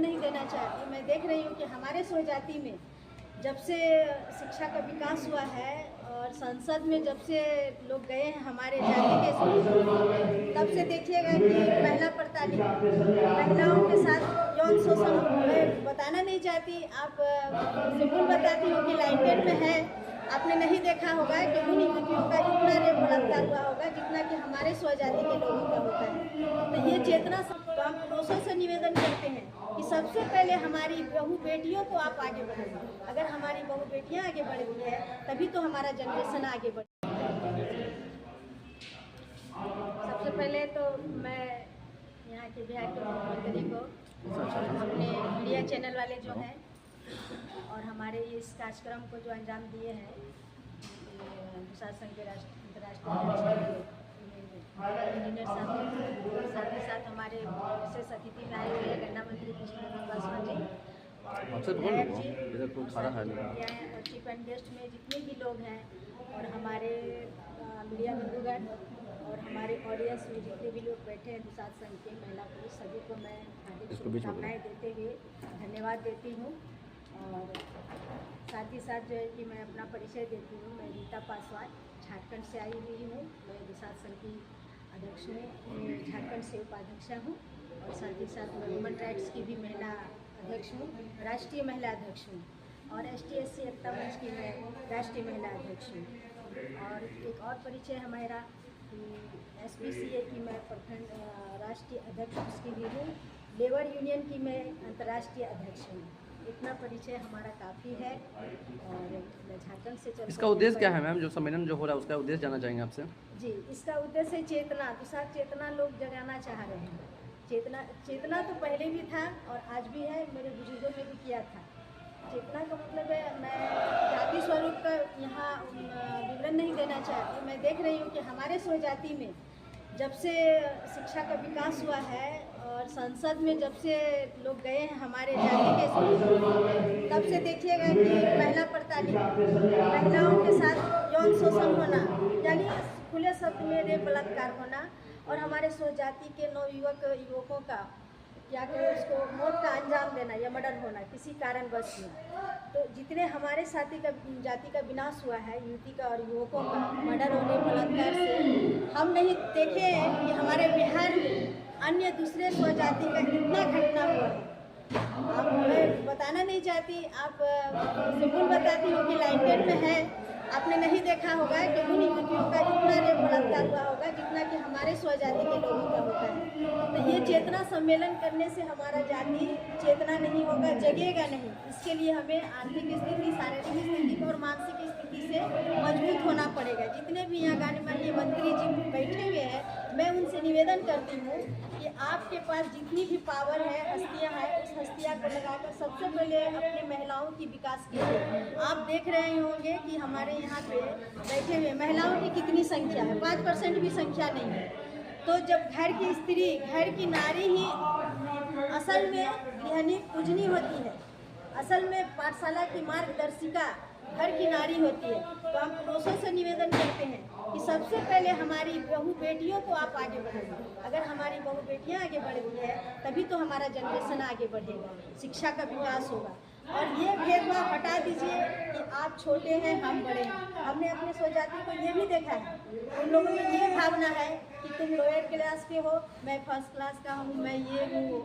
नहीं देना चाहती। मैं देख रही हूँ कि हमारे स्वजाति में जब से शिक्षा का विकास हुआ है और संसद में जब से लोग गए हैं हमारे जाति के, तब से देखिएगा कि महिला प्रताड़ित, महिलाओं के साथ यौन शोषण, मैं बताना नहीं चाहती, आप सिंपल बताती हूँ कि लाइटेड में है, आपने नहीं देखा होगा कि उन युवतियों का इतना रेप बलात्कार हुआ होगा जितना कि हमारे स्वजाति के लोगों का होता है। तो ये चेतना तो हम पुरुषों से निवेदन करते हैं कि सबसे पहले हमारी बहू बेटियों को आप आगे बढ़ाइए। अगर हमारी बहू बेटियां आगे बढ़ रही है तभी तो हमारा जनरेशन आगे बढ़। सबसे पहले तो मैं यहाँ के बिहार के मुख्यमंत्री को, अपने मीडिया चैनल वाले जो हैं और हमारे इस कार्यक्रम को जो अंजाम दिए हैं, शासन के अंतर्राष्ट्रीय इंजीनियर साहब, साथ ही साथ हमारे विशेष अतिथि में आए हुए हैं गन्ना मंत्री कृष्ण पासवान जी, और चीफ एंड गेस्ट में जितने भी लोग हैं और हमारे मीडिया बंधुगण और हमारे ऑडियंस में जितने भी लोग बैठे हैं दुसाध संघ के महिला पुरुष, सभी को मैं हार्दिक शुभकामनाएं देते हुए धन्यवाद देती हूँ। और साथ ही साथ जो है कि मैं अपना परिचय देती हूँ, मैं रीता पासवान झारखंड से आई हुई हूँ। मैं दुसाध संघ की अध्यक्ष में झारखंड से उपाध्यक्ष हूँ और साथ ही साथ मैं वुमेन राइट्स की भी महिला अध्यक्ष हूँ, राष्ट्रीय महिला अध्यक्ष हूँ, और ST/SC एकता मंच की मैं राष्ट्रीय महिला अध्यक्ष हूँ। और एक और परिचय हमारा SPCA की मैं प्रखंड राष्ट्रीय अध्यक्ष उसकी भी हूँ, लेबर यूनियन की मैं अंतर्राष्ट्रीय अध्यक्ष हूँ। इतना परिचय हमारा काफ़ी है और मैं झारखंड से चल। इसका उद्देश्य क्या है मैम, जो सम्मेलन जो हो रहा है उसका उद्देश्य जानना चाहेंगे आपसे? जी, इसका उद्देश्य है चेतना, दुसाध चेतना लोग जगाना चाह रहे हैं। चेतना तो पहले भी था और आज भी है, मेरे बुजुर्गों ने भी किया था। चेतना का मतलब है, मैं जाति स्वरूप का यहाँ विवरण नहीं देना चाहती। मैं देख रही हूँ कि हमारे स्वजाति में जब से शिक्षा का विकास हुआ है और संसद में जब से लोग गए हैं हमारे जाति के, तब से देखिएगा कि महिला प्रताड़ित, महिलाओं के साथ यौन शोषण होना, यानी खुले शब्द में रेप बलात्कार होना, और हमारे स्वजाति के युवकों का क्या कि उसको मौत का अंजाम देना या मर्डर होना किसी कारणवश में। तो जितने हमारे जाति का विनाश हुआ है, युवती का और युवकों का मर्डर होने बलात्कार से, हम नहीं देखे हैं कि हमारे बिहार में अन्य दूसरे स्वजाति का कितना घटना हुआ है। आप, मैं बताना नहीं चाहती, आप सिंपल बताती हूँ कि लाइटेड में है, आपने नहीं देखा होगा कि उन युवतियों का इतना रेप बलात्कार हुआ होगा जितना कि हमारे स्वजाति के लोगों का होता है। तो ये चेतना सम्मेलन करने से हमारा जाति चेतना नहीं होगा, जगेगा नहीं। इसके लिए हमें आर्थिक स्थिति, शारीरिक स्थिति और मानसिक स्थिति से मजबूत होना पड़ेगा। जितने भी यहाँ गणमान्य मंत्री जी बैठे हुए हैं, मैं उनसे निवेदन करती हूँ कि आपके पास जितनी भी पावर है, हस्तियाँ हैं, उस हस्तियाँ को लगाकर सबसे पहले अपनी महिलाओं की विकास कीजिए। आप देख रहे होंगे कि हमारे यहाँ पे बैठे हुए महिलाओं की कितनी संख्या है, 5% भी संख्या नहीं है। तो जब घर की स्त्री, घर की नारी ही असल में गृहिणी पूजनी होती है, असल में पाठशाला की मार्गदर्शिका घर की नारी होती है, तो हम पुरुषों से निवेदन करते हैं कि सबसे पहले हमारी बहू बेटियों को आप आगे बढ़ाइए। अगर हमारी बहू बेटियां आगे बढ़ रही है तभी तो हमारा जनरेशन आगे बढ़ेगा, शिक्षा का विकास होगा। और ये भेदभाव हटा दीजिए कि आप छोटे हैं हम बड़े हैं। हमने अपने स्वजाति को ये भी देखा है, उन लोगों में ये भावना है कि तुम लोअर क्लास के हो, मैं फर्स्ट क्लास का हूँ, मैं ये हूँ।